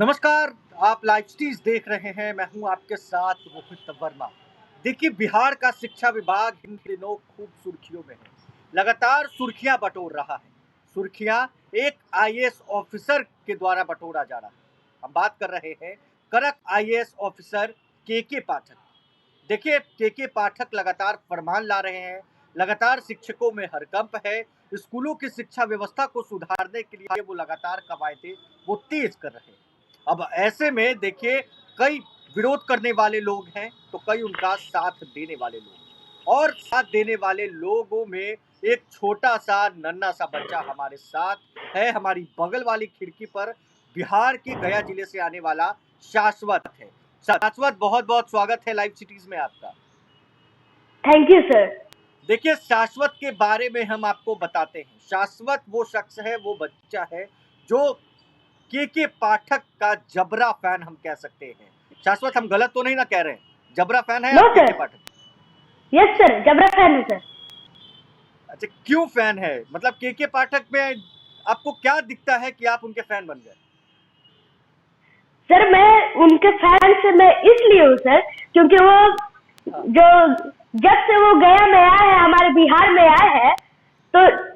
नमस्कार। आप लाइव स्टीज देख रहे हैं। मैं हूं आपके साथ रोहित वर्मा। देखिए, बिहार का शिक्षा विभाग इन दिनों खूब सुर्खियों में है। लगातार सुर्खियां बटोर रहा है। सुर्खियां एक आईएएस ऑफिसर के द्वारा बटोरा जा रहा है। हम बात कर रहे हैं कड़क आईएएस ऑफिसर के पाठक। देखिए, के पाठक लगातार फरमान ला रहे हैं। लगातार शिक्षकों में हड़कंप है। स्कूलों की शिक्षा व्यवस्था को सुधारने के लिए वो लगातार कवायदे वो तेज कर रहे हैं। अब ऐसे में देखिए, कई विरोध करने वाले लोग हैं तो कई उनका साथ देने वाले लोग, और साथ देने वाले लोगों में एक छोटा सा नन्हा सा बच्चा हमारे साथ है। हमारी बगल वाली खिड़की पर बिहार के गया जिले से आने वाला शाश्वत है। शाश्वत, बहुत बहुत स्वागत है लाइव सिटीज में आपका। Thank you sir. देखिए, शाश्वत के बारे में हम आपको बताते हैं। शाश्वत वो शख्स है, वो बच्चा है जो के पाठक का जबरा फैन हम कह सकते हैं। शाश्वत, हम गलत तो नहीं ना कह रहे हैं? जबरा फैन है आप के पाठक? यस सर, जबरा फैन है सर। अच्छा, क्यों फैन है? मतलब के पाठक में आपको क्या दिखता है कि आप उनके फैन बन गए? सर, मैं उनके फैन से मैं इसलिए हूँ सर, क्योंकि वो जो जब से वो गया में आए हैं, हमारे बिहार में आए हैं, तो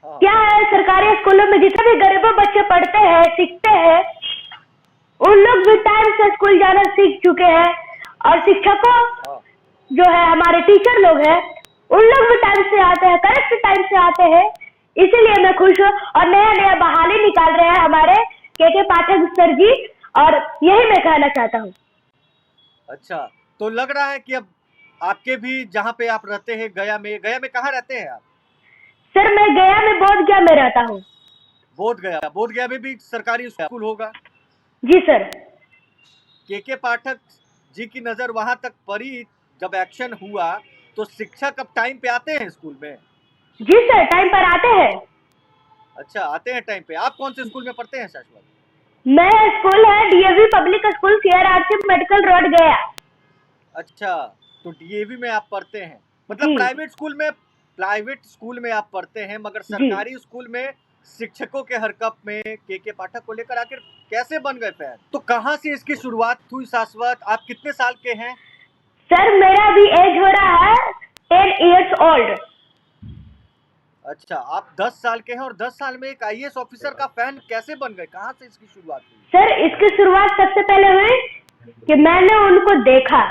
क्या है, सरकारी स्कूलों में जितने भी गरीबों बच्चे पढ़ते हैं, सीखते हैं, उन लोग भी टाइम से स्कूल जाना सीख चुके हैं। और शिक्षकों जो है, हमारे टीचर लोग हैं, उन लोग भी टाइम से आते हैं, करेक्ट टाइम से आते हैं। इसीलिए मैं खुश हूँ। और नया नया बहाली निकाल रहे हैं हमारे के पाठक सर जी, और यही मैं कहना चाहता हूँ। अच्छा, तो लग रहा है कि अब आपके भी जहाँ पे आप रहते हैं गया में कहाँ रहते हैं आप? सर, मैं गया में बोधगया में रहता हूँ। बोधगया में भी सरकारी स्कूल होगा? जी सर। के पाठक जी की नजर वहां तक पड़ी जब एक्शन हुआ, तो शिक्षक अब टाइम पे आते हैं स्कूल में? जी सर, टाइम पर आते हैं। अच्छा, आते हैं टाइम पे। आप कौन से स्कूल में पढ़ते हैं शाश्वत? मैं स्कूल है DAV public school, CRRC medical road गया। अच्छा, तो डीएवी में आप पढ़ते हैं। मतलब प्राइवेट स्कूल में आप पढ़ते हैं, मगर सरकारी स्कूल में शिक्षकों के हरकत में के पाठक को लेकर आखिर कैसे बन गए फैन? तो कहाँ से इसकी शुरुआत हुई शाश्वत? आप कितने साल के हैं? सर, मेरा अभी एज हो रहा है 10 इयर्स ओल्ड। अच्छा, आप 10 साल के हैं और 10 साल में एक आईएएस ऑफिसर का फैन कैसे बन गए? कहाँ से इसकी शुरुआत हुई? सर, इसकी शुरुआत सबसे पहले हुई कि मैंने उनको देखा।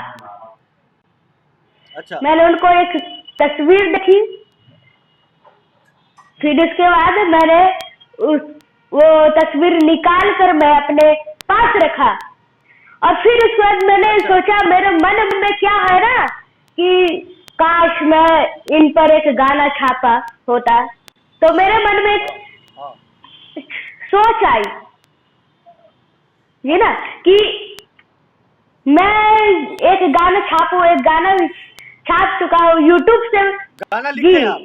अच्छा, मैंने उनको एक तस्वीर देखी, फिर उसके बाद मैंने वो तस्वीर निकाल कर मैं अपने पास रखा। और फिर उसके बाद मैंने सोचा, मेरे मन में क्या है ना, कि काश मैं इन पर एक गाना छापा होता। तो मेरे मन में एक सोच आई, ये ना, कि मैं एक गाना छापूं। एक गाना छाप चुका हूँ यूट्यूब से। गाना लिखे आप?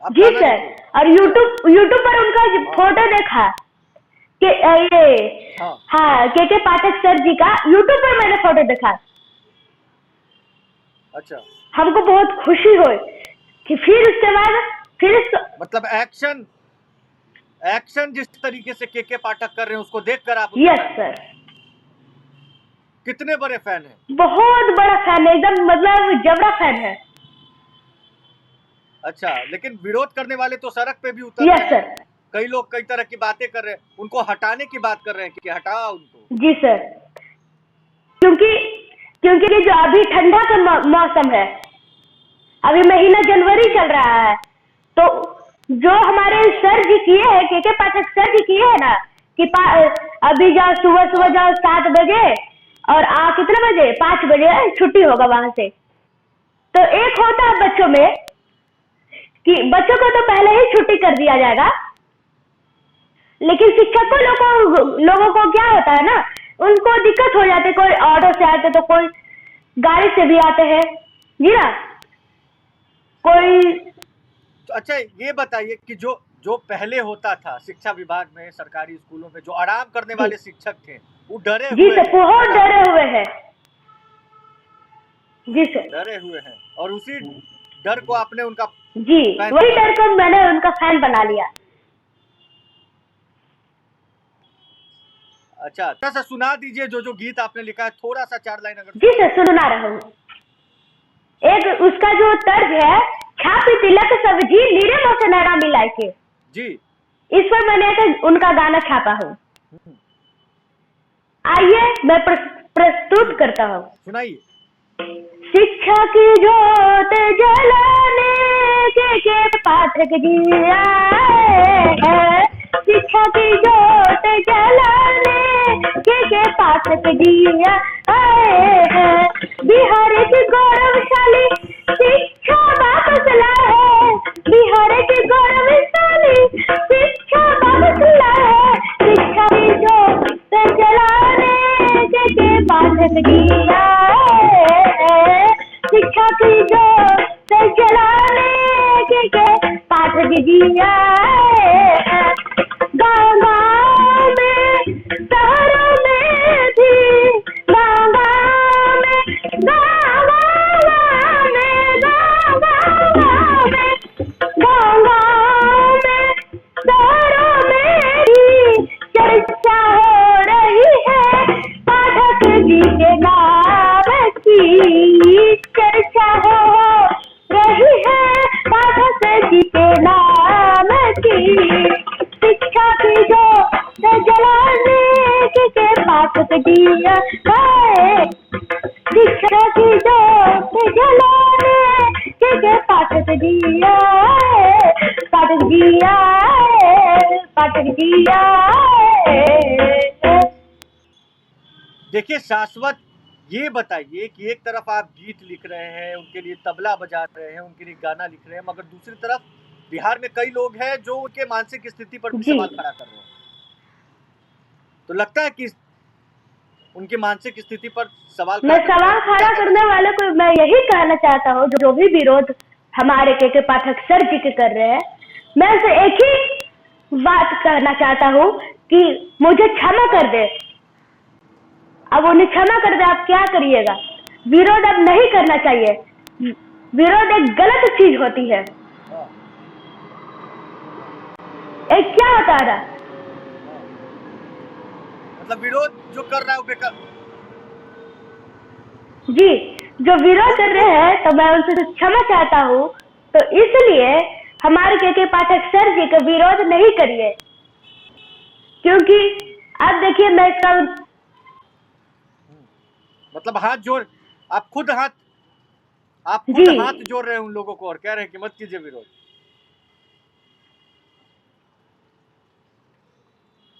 जी सर। और यूट्यूब पर उनका फोटो देखा कि ये हाँ, के पाठक सर जी का यूट्यूब पर मैंने फोटो देखा। अच्छा, हमको बहुत खुशी हुई कि फिर उसके बाद मतलब एक्शन जिस तरीके से के पाठक कर रहे हैं, उसको देखकर आप? Yes sir. कितने बड़े फैन हैं? बहुत बड़ा फैन है, एकदम मतलब जबरा फैन है। अच्छा, लेकिन विरोध करने वाले तो सड़क पे भी उतर रहे हैं। कई लोग कई तरह की बातें कर रहे हैं, उनको हटाने की बात कर रहे हैं कि हटाओ उनको। जी सर, क्योंकि जो अभी ठंडा का मौसम है, अभी महीना जनवरी चल रहा है, तो जो हमारे सर जी किए हैं, के पाठक सर जी किए हैं ना, कि अभी जाओ, सुबह जाओ 7 बजे और कितने बजे, 5 बजे छुट्टी होगा वहां से। तो एक होता है बच्चों में कि बच्चों को तो पहले ही छुट्टी कर दिया जाएगा, लेकिन शिक्षकों लोगों को क्या होता है ना, उनको दिक्कत हो जाती है। कोई ऑटो से आते, तो कोई गाड़ी से भी आते हैं, जी ना, कोई। तो अच्छा, ये बताइए कि जो पहले होता था शिक्षा विभाग में, सरकारी स्कूलों में जो आराम करने वाले शिक्षक थे, वो डरे हुए हैं? बहुत डरे हुए हैं। जी सर, डरे हुए हैं, और उसी डर को आपने उनका वही डर को मैंने उनका फैन बना लिया। अच्छा, थोड़ा सा सुना दीजिए जो गीत आपने लिखा है, थोड़ा सा 4 लाइन अगर। जी सर, सुना रहा हूँ। एक उसका जो तर्ज है, छापी तिलक सब्जी नीरे मोसे नैना मिलाए के, जी। इस पर मैंने एक उनका गाना छापा हूँ। हम्म, आइए मैं प्रस्तुत करता हूँ। सुनाइए। शिक्षा की ज्योत जलाने के पाठक जी आए हैं। शिक्षा की ज्योत जलाने के पाठक जी आए हैं। बिहार की गौरवशाली शिक्षा वापस लाए। बिहार की गौरवशाली शिक्षा वापस लाए। शिक्षा की ज्योत जलाने के पाठक जी आए। शिक्षा की ज्योत जलाने के पाठक जी आए। गाँव में शहरों में भी, गाँव में गाँव में शहरों में भी चर्चा हो रही है पाठक जी के नाम की। चर्चा हो रही है पाठक जी के नाम की। शिक्षा की ज्योत जलाने के पाठक जी आए। शिक्षा की ज्योत जलाने के पाठक जी आए। पाठक जी आए। पाठक जी आए। देखिए शाश्वत, ये बताइए कि एक तरफ आप गीत लिख रहे हैं, उनके लिए तबला बजा रहे हैं, उनके लिए गाना लिख रहे हैं, मगर दूसरी तरफ बिहार में कई लोग हैं जो उनके मानसिक स्थिति पर भी जी। सवाल खड़ा कर रहे हैं। तो लगता है कि उनकी मानसिक स्थिति पर सवाल मैं खड़ा सवाल खड़ा करने वाले को मैं यही कहना चाहता हूँ, जो भी विरोध हमारे के पाठक सर जी के कर रहे हैं, मैं उसे एक ही बात कहना चाहता हूँ कि मुझे क्षमा कर दे। अब उन्हें क्षमा कर दे, आप क्या करिएगा। विरोध अब नहीं करना चाहिए। विरोध एक गलत चीज होती है। एक क्या होता है, मतलब विरोध जो कर रहा है वो बेकार। जी, जो विरोध कर रहे हैं तो मैं उनसे क्षमा चाहता हूँ। तो इसलिए हमारे के पाठक सर जी का विरोध नहीं करिए, क्योंकि अब देखिए मैं इसका मतलब हाथ जोड़, आप खुद हाथ जोड़ रहे हैं उन लोगों को और कह रहे हैं कि मत कीजिए विरोध।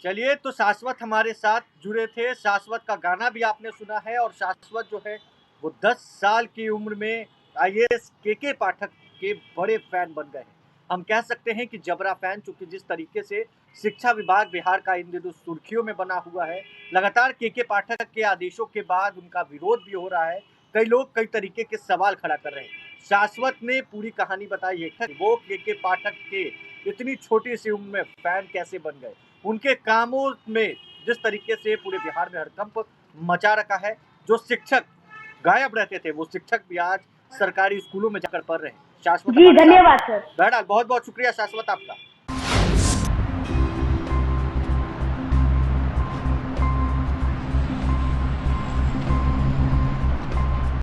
चलिए, तो शाश्वत हमारे साथ जुड़े थे। शाश्वत का गाना भी आपने सुना है और शाश्वत जो है वो 10 साल की उम्र में आईएएस के पाठक के बड़े फैन बन गए हैं। हम कह सकते हैं कि जबरा फैन, चूंकि जिस तरीके से शिक्षा विभाग बिहार का इन दिनों सुर्खियों में बना हुआ है, लगातार के पाठक के आदेशों के बाद उनका विरोध भी हो रहा है। कई लोग कई तरीके के सवाल खड़ा कर रहे हैं। शाश्वत ने पूरी कहानी बताई है, वो के पाठक के इतनी छोटी सी उम्र में फैन कैसे बन गए। उनके कामों में जिस तरीके से पूरे बिहार में हड़कंप मचा रखा है। जो शिक्षक गायब रहते थे, वो शिक्षक भी आज सरकारी स्कूलों में जाकर पढ़ रहे हैं। शाश्वत, जी धन्यवाद सर। बहरहाल बहुत बहुत शुक्रिया शाश्वत आपका।